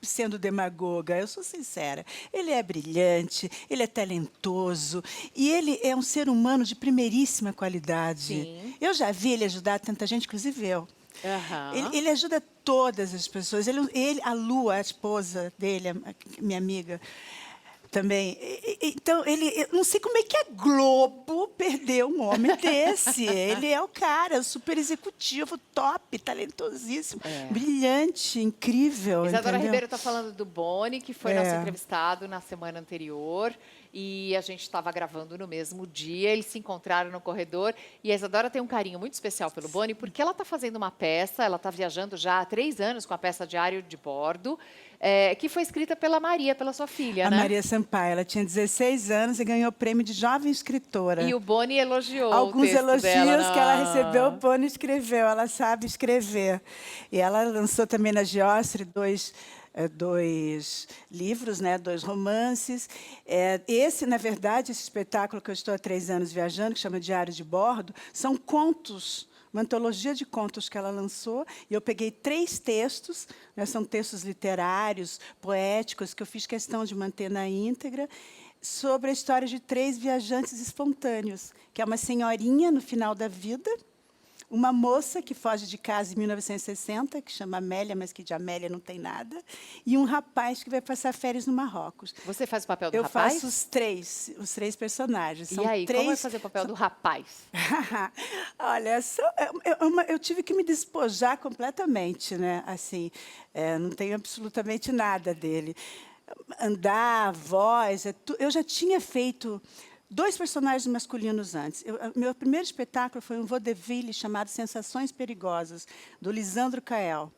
sendo demagoga, eu sou sincera. Ele é brilhante, ele é talentoso e ele é um ser humano de primeiríssima qualidade. Sim. Eu já vi ele ajudar tanta gente, inclusive eu. Uhum. Ele ajuda todas as pessoas. A Lu, a esposa dele, minha amiga, também. Então, eu não sei como é que a Globo perdeu um homem desse. Ele é o cara, super executivo, top, talentosíssimo, brilhante, incrível. Isadora entendeu? Ribeiro está falando do Boni, que foi nosso entrevistado na semana anterior. E a gente estava gravando no mesmo dia, eles se encontraram no corredor. E a Isadora tem um carinho muito especial pelo Boni, porque ela está fazendo uma peça, ela está viajando já há 3 anos com a peça Diário de Bordo, que foi escrita pela Maria, pela sua filha, né? A Maria Sampaio, ela tinha 16 anos e ganhou o prêmio de jovem escritora. E o Boni elogiou alguns o texto elogios dela, que ela recebeu, o Boni escreveu, ela sabe escrever. E ela lançou também na Geostre 2 livros, né, 2 romances. Esse, na verdade, esse espetáculo que eu estou há 3 anos viajando, que chama Diário de Bordo, são contos, uma antologia de contos que ela lançou, e eu peguei 3 textos, né, são textos literários, poéticos, que eu fiz questão de manter na íntegra, sobre a história de 3 viajantes espontâneos, que é uma senhorinha no final da vida, uma moça que foge de casa em 1960, que chama Amélia, mas que de Amélia não tem nada, e um rapaz que vai passar férias no Marrocos. Você faz o papel do Eu rapaz? faço os três personagens. E São aí, 3... como é fazer o papel do rapaz? Olha, eu tive que me despojar completamente, né? Assim, não tenho absolutamente nada dele. Andar, voz, eu já tinha feito 2 personagens masculinos antes. Meu primeiro espetáculo foi um vaudeville chamado Sensações Perigosas, do Lisandro Cael.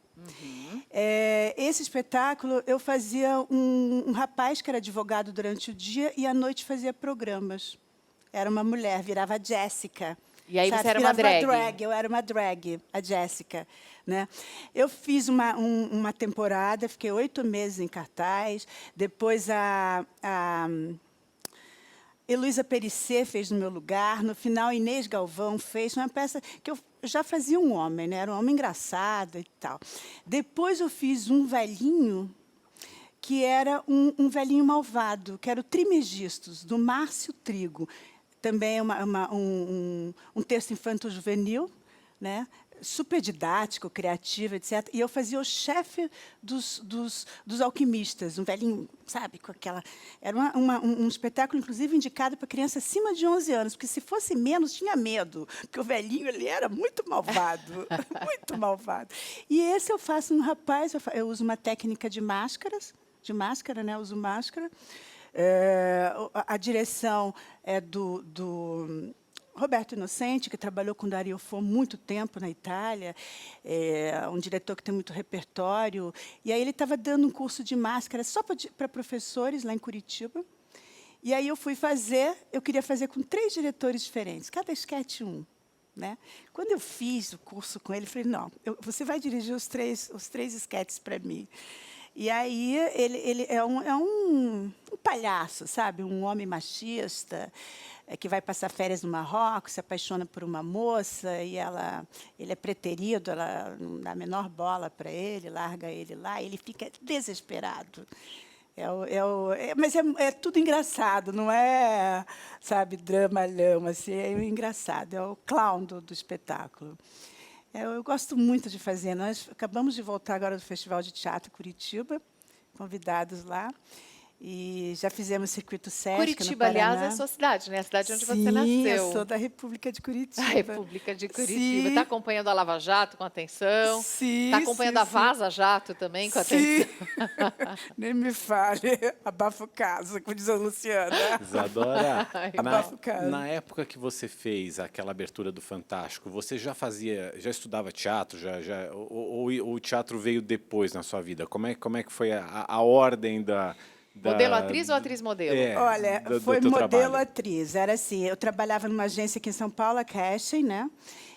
Esse espetáculo, eu fazia um rapaz que era advogado durante o dia e, à noite, fazia programas. Era uma mulher, virava a Jéssica. E aí sabe? você era uma drag? Eu era uma drag, a Jéssica. Né? Eu fiz uma temporada, fiquei 8 meses em cartaz. Depois, a Heloísa Perissé fez no meu lugar. No final, Inês Galvão fez uma peça que eu já fazia um homem, né? Era um homem engraçado e tal. Depois eu fiz um velhinho, que era um velhinho malvado, que era o Trimegistos, do Márcio Trigo. Também um texto infanto-juvenil, né? Super didático, criativo, etc. E eu fazia o chefe dos alquimistas, um velhinho, sabe, com aquela... Era um espetáculo, inclusive, indicado para criança acima de 11 anos, porque, se fosse menos, tinha medo, porque o velhinho ele era muito malvado, muito malvado. E esse eu faço um rapaz, eu uso uma técnica de máscara, né? Eu uso máscara. A direção é do Roberto Inocente, que trabalhou com Dario Fo muito tempo na Itália, um diretor que tem muito repertório. E aí ele estava dando um curso de máscara só para professores lá em Curitiba. E aí eu fui fazer, eu queria fazer com 3 diretores diferentes, cada esquete um. Né? Quando eu fiz o curso com ele, eu falei, não, você vai dirigir os três esquetes para mim. E aí ele é um palhaço, sabe? Um homem machista, que vai passar férias no Marrocos, se apaixona por uma moça, e ele é preterido, ela não dá a menor bola para ele, larga ele lá, e ele fica desesperado. Mas é tudo engraçado, não é, sabe, dramalhão, assim, é engraçado, é o clown do espetáculo. Eu gosto muito de fazer. Nós acabamos de voltar agora do Festival de Teatro Curitiba, convidados lá. E já fizemos circuito Sesc Curitiba, aliás, é a sua cidade, né? A cidade onde você nasceu. Sim, eu sou da República de Curitiba. A República de Curitiba. Está acompanhando a Lava Jato com atenção? Sim. Está acompanhando a Vaza Jato também com atenção? Nem me fale. Abafa o caso, como diz a Luciana. Isadora, na época que você fez aquela abertura do Fantástico, você já estudava teatro? Ou o teatro veio depois na sua vida? Como é que foi a ordem da... Modelo atriz ou atriz modelo? Olha, foi modelo atriz. Era assim, eu trabalhava numa agência aqui em São Paulo, a Casting, né?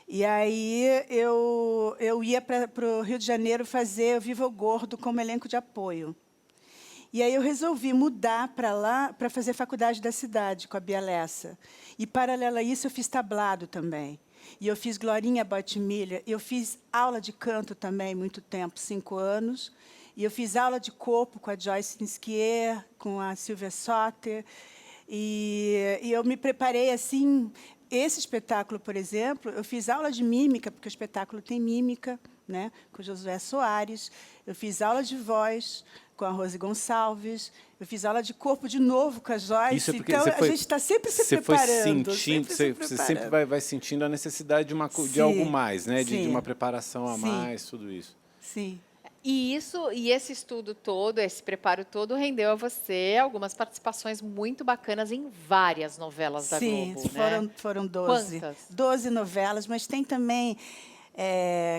E aí eu ia para o Rio de Janeiro fazer o Viva o Gordo como elenco de apoio. E aí eu resolvi mudar para lá para fazer faculdade da cidade com a Bia Lessa. E, paralelo a isso, eu fiz tablado também. E eu fiz Glorinha Bottimilha. Eu fiz aula de canto também, muito tempo, 5 anos. E eu fiz aula de corpo com a Joyce Nisquier, com a Silvia Soter. E eu me preparei assim. Esse espetáculo, por exemplo, eu fiz aula de mímica, porque o espetáculo tem mímica, né, com Josué Soares. Eu fiz aula de voz com a Rose Gonçalves. Eu fiz aula de corpo de novo com a Joyce. Isso é porque então, a gente está sempre se preparando. Você sempre vai sentindo a necessidade de algo mais, né? De uma preparação a mais, tudo isso. Sim. E esse estudo todo, esse preparo todo, rendeu a você algumas participações muito bacanas em várias novelas da Globo, né? Foram 12. Quantas? 12 novelas, mas tem também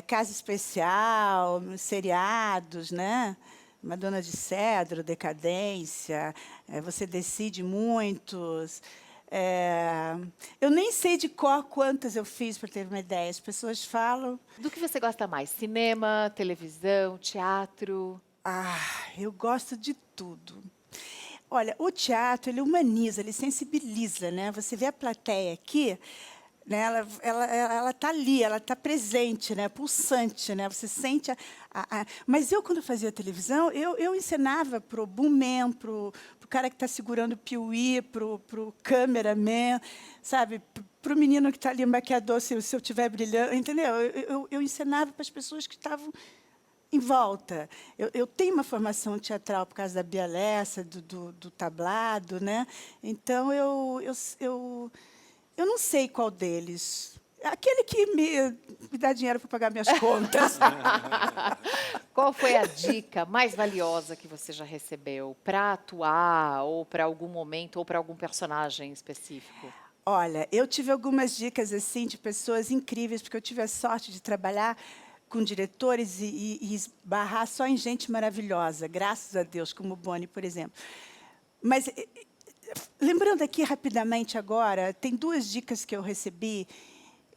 Casa Especial, seriados, né? Madonna de Cedro, Decadência, Você Decide Muitos. Eu nem sei de cor quantas eu fiz, para ter uma ideia. As pessoas falam... Do que você gosta mais? Cinema, televisão, teatro? Eu gosto de tudo. Olha, o teatro, ele humaniza, ele sensibiliza, né? Você vê a plateia aqui, né? Ela está ali, ela está presente, né? Pulsante, né? Você sente Mas eu, quando fazia televisão, eu ensinava para o boomman, para o cara que está segurando o piuí, para o cameraman, sabe? Para o menino que está ali, maquiador, se eu estiver brilhando, entendeu? Eu ensinava para as pessoas que estavam em volta. Eu tenho uma formação teatral por causa da Bia Lessa, do tablado, né? Então, eu não sei qual deles. Aquele que me dá dinheiro para pagar minhas contas. Qual foi a dica mais valiosa que você já recebeu para atuar, ou para algum momento, ou para algum personagem específico? Olha, eu tive algumas dicas assim de pessoas incríveis, porque eu tive a sorte de trabalhar com diretores e esbarrar só em gente maravilhosa, graças a Deus, como o Boni, por exemplo. Mas, lembrando aqui rapidamente agora, tem 2 dicas que eu recebi,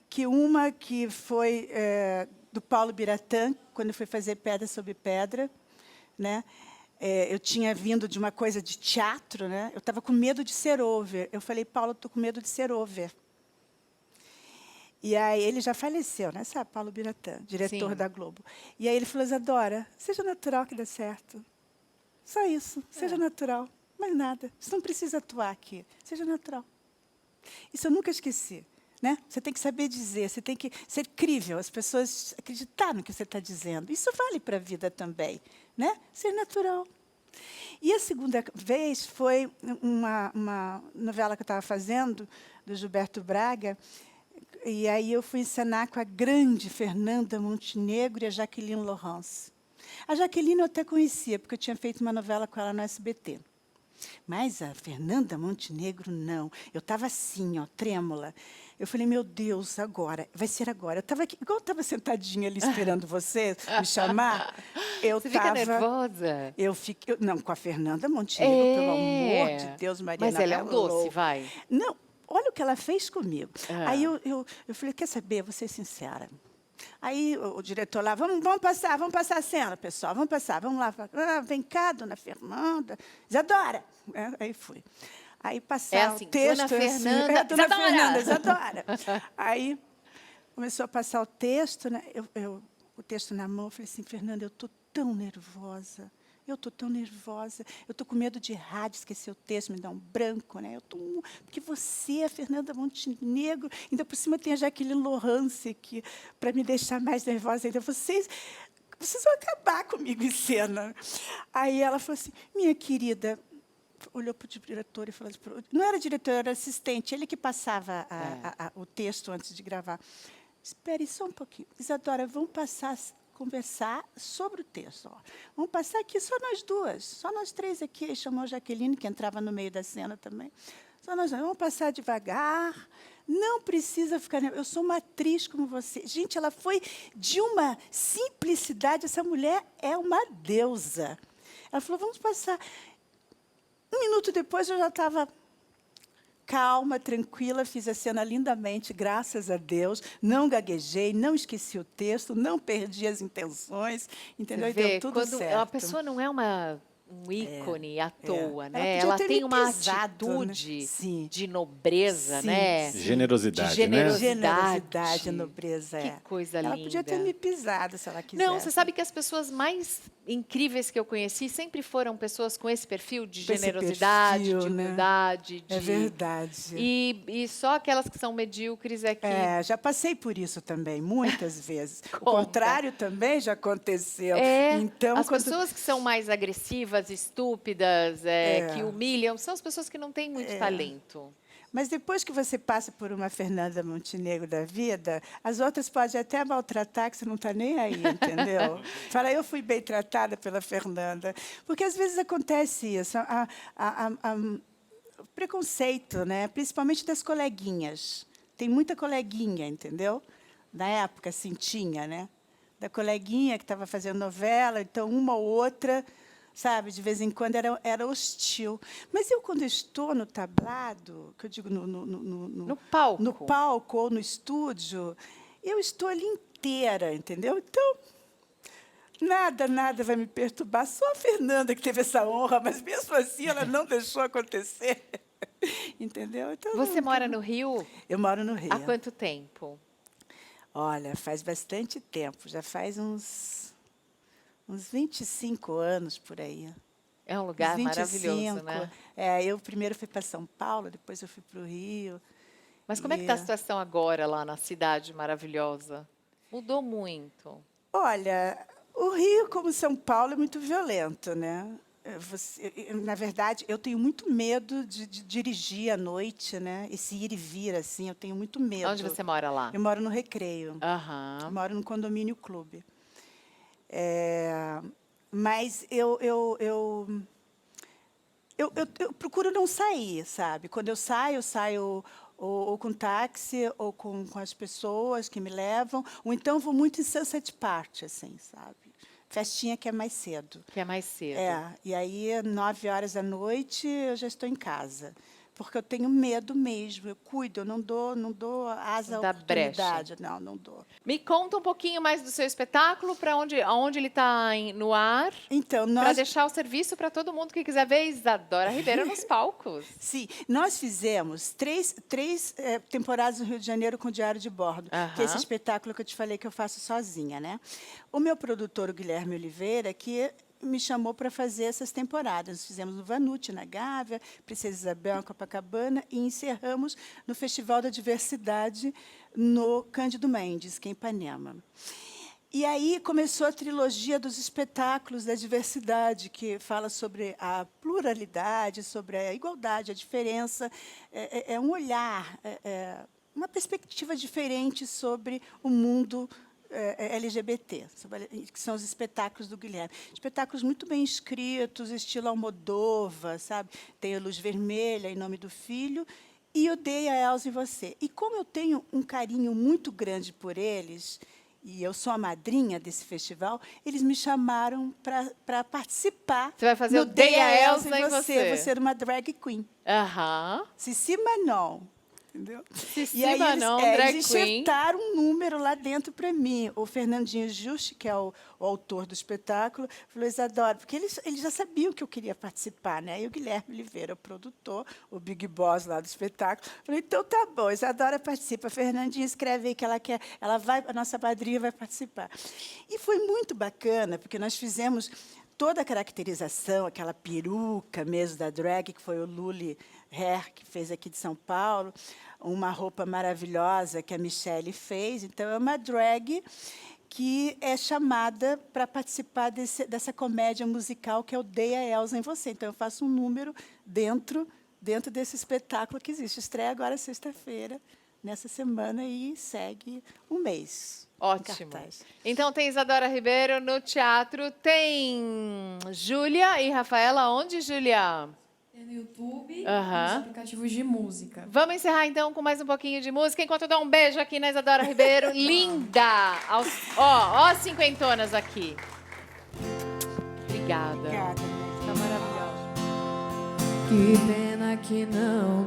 que uma que foi do Paulo Biratã, quando eu fui fazer Pedra sobre Pedra, né? Eu tinha vindo de uma coisa de teatro, né? Eu estava com medo de ser over. Eu falei, Paulo, estou com medo de ser over. E aí ele já faleceu, né? Sabe, Paulo Biratã, diretor da Globo. E aí ele falou, Isadora, seja natural que dê certo. Só isso, seja natural. Mais nada. Você não precisa atuar aqui. Seja natural. Isso eu nunca esqueci. Né? Você tem que saber dizer, você tem que ser crível, as pessoas acreditar no que você está dizendo. Isso vale para a vida também, né? Ser natural. E a segunda vez foi uma novela que eu estava fazendo, do Gilberto Braga, e aí eu fui encenar com a grande Fernanda Montenegro e a Jaqueline Laurence. A Jaqueline eu até conhecia, porque eu tinha feito uma novela com ela no SBT. Mas a Fernanda Montenegro, não. Eu estava assim, ó, trêmula. Eu falei, meu Deus, agora, vai ser agora. Eu estava aqui, igual eu estava sentadinha ali esperando você me chamar. Você fica nervosa? Não, com a Fernanda Montenegro, pelo amor de Deus, Mariana. Mas ela é um doce, vai. Não, olha o que ela fez comigo. Aí eu falei, quer saber, vou ser sincera. Aí o diretor lá, vamos passar a cena, pessoal, vamos lá. Vem cá, dona Fernanda. Isadora. Aí fui. Aí passar assim, o texto. Dona Fernanda, dona Fernanda, Isadora. Aí começou a passar o texto, né? O texto na mão, eu falei assim, Fernanda, eu estou tão nervosa. Eu estou com medo de errar, de esquecer o texto, me dar um branco, né? Porque você, a Fernanda Montenegro, ainda por cima tem a Jaqueline Laurence aqui, para me deixar mais nervosa ainda. Vocês vão acabar comigo em cena. Aí ela falou assim, minha querida, olhou para o diretor e falou assim, não era diretor, era assistente, ele que passava o texto antes de gravar. Espere só um pouquinho. Isadora, vamos conversar sobre o texto. Ó. Vamos passar aqui só nós 2, só nós 3 aqui. Ele chamou a Jaqueline, que entrava no meio da cena também. Só nós 2. Vamos passar devagar. Não precisa ficar... Eu sou uma atriz como você. Gente, ela foi de uma simplicidade. Essa mulher é uma deusa. Ela falou, vamos passar. 1 minuto depois, eu já estava... calma, tranquila, fiz a cena lindamente, graças a Deus. Não gaguejei, não esqueci o texto, não perdi as intenções, entendeu? E deu tudo certo. Quando a pessoa não é um ícone à toa, Ela né? podia Ela ter tem me uma pisado, né? atitude Sim. de nobreza, Sim, né? sim. Generosidade, De generosidade. Generosidade, nobreza, Que coisa linda. Ela podia ter me pisado se ela quisesse. Não, você sabe que as pessoas mais incríveis que eu conheci sempre foram pessoas com esse perfil de Com esse generosidade, perfil, de né? humildade. É verdade. E só aquelas que são medíocres é que... Já passei por isso também, muitas vezes. O Conta. contrário também já aconteceu. Então, as quando... pessoas que são mais agressivas, estúpidas, que humilham, são as pessoas que não têm muito talento. Mas depois que você passa por uma Fernanda Montenegro da vida, as outras podem até maltratar, que você não está nem aí, entendeu? Fala, eu fui bem tratada pela Fernanda. Porque às vezes acontece isso, o preconceito, né? Principalmente das coleguinhas. Tem muita coleguinha, entendeu? Na época, assim, tinha, né? Da coleguinha que estava fazendo novela, então uma ou outra... Sabe, de vez em quando era hostil. Mas eu, quando estou no tablado, que eu digo no palco. No palco ou no estúdio, eu estou ali inteira, entendeu? Então, nada vai me perturbar. Só a Fernanda que teve essa honra, mas mesmo assim ela não deixou acontecer. Entendeu? Então, Você mora no Rio? Eu moro no Rio. Há quanto tempo? Olha, faz bastante tempo. Já faz uns 25 anos por aí. É um lugar maravilhoso, né? Eu primeiro fui para São Paulo, depois eu fui para o Rio. Mas como é que está a situação agora lá na cidade maravilhosa? Mudou muito. Olha, o Rio, como São Paulo, é muito violento, né? Na verdade, eu tenho muito medo de dirigir à noite, né? Esse ir e vir, assim, eu tenho muito medo. Onde você mora lá? Eu moro no Recreio. Eu moro no condomínio clube. Mas eu procuro não sair, sabe? Quando eu saio ou com táxi, ou com as pessoas que me levam, ou então vou muito em Sunset Party, assim, sabe? Festinha que é mais cedo. Que é mais cedo. E aí, 9h da noite, eu já estou em casa. Porque eu tenho medo mesmo, eu cuido, eu não dou asa à oportunidade. Não dou. Me conta um pouquinho mais do seu espetáculo, para aonde ele está no ar, então, para deixar o serviço para todo mundo que quiser ver Isadora Ribeiro nos palcos. Sim, nós fizemos três temporadas no Rio de Janeiro com o Diário de Bordo, que é esse espetáculo que eu te falei que eu faço sozinha, né? O meu produtor, o Guilherme Oliveira, que me chamou para fazer essas temporadas. Nós fizemos no Vanucci, na Gávea, Princesa Isabel, em Copacabana, e encerramos no Festival da Diversidade, no Cândido Mendes, que é em Ipanema. E aí começou a trilogia dos espetáculos da diversidade, que fala sobre a pluralidade, sobre a igualdade, a diferença. É um olhar, uma perspectiva diferente sobre o mundo LGBT, que são os espetáculos do Guilherme. Espetáculos muito bem escritos, estilo Almodóvar, sabe? Tem a Luz Vermelha, Em Nome do Filho, e Odeia Elza em Você. E como eu tenho um carinho muito grande por eles, e eu sou a madrinha desse festival, eles me chamaram para participar. Você vai fazer Odeia Elza em Você. Vou ser uma drag queen. Cici Manon. Entendeu? E aí eles enxertaram um número lá dentro para mim. O Fernandinho Juste, que é o autor do espetáculo, falou, Isadora, porque eles já sabiam que eu queria participar, né? E o Guilherme Oliveira, o produtor, o Big Boss lá do espetáculo, falou, então tá bom, Isadora participa, a Fernandinha escreve aí que ela quer, a nossa madrinha vai participar. E foi muito bacana, porque nós fizemos toda a caracterização, aquela peruca mesmo da drag, que foi o Luli Hair, que fez aqui de São Paulo, uma roupa maravilhosa que a Michelle fez. Então, é uma drag que é chamada para participar dessa comédia musical que é Odeia Elza em Você. Então, eu faço um número dentro desse espetáculo que existe. Estreia agora sexta-feira, nessa semana, e segue um mês. Ótimo. Então, tem Isadora Ribeiro no teatro, tem Júlia e Rafaela. Onde, Júlia? No YouTube e nos aplicativos de música. Vamos encerrar, então, com mais um pouquinho de música, enquanto eu dou um beijo aqui na Isadora Ribeiro. Linda! Ó as cinquentonas aqui. Obrigada. Obrigada. Tá maravilhosa. Que pena que não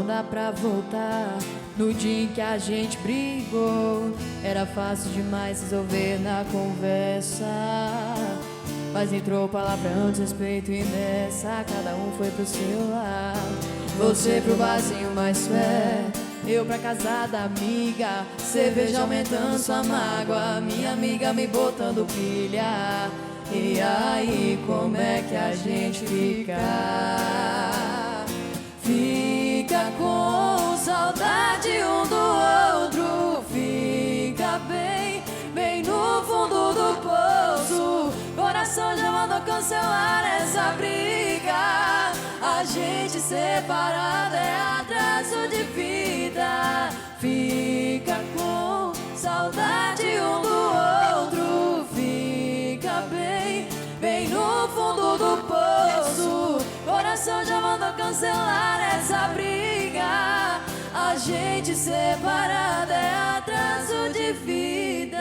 dá pra voltar. No dia em que a gente brigou, era fácil demais resolver na conversa. mas entrou palavrão, desrespeito e nessa cada um foi pro seu lado. Você pro barzinho mais perto, eu pra casa da amiga, cerveja aumentando sua mágoa, minha amiga me botando pilha. E aí, como é que a gente fica? Fica com saudade um do outro, fica bem, bem no fundo do poço. Coração já mandou cancelar essa briga. A gente separado é atraso de vida. Fica com saudade um do outro, fica bem, bem no fundo do poço. Coração já mandou cancelar essa briga. A gente separado é atraso de vida.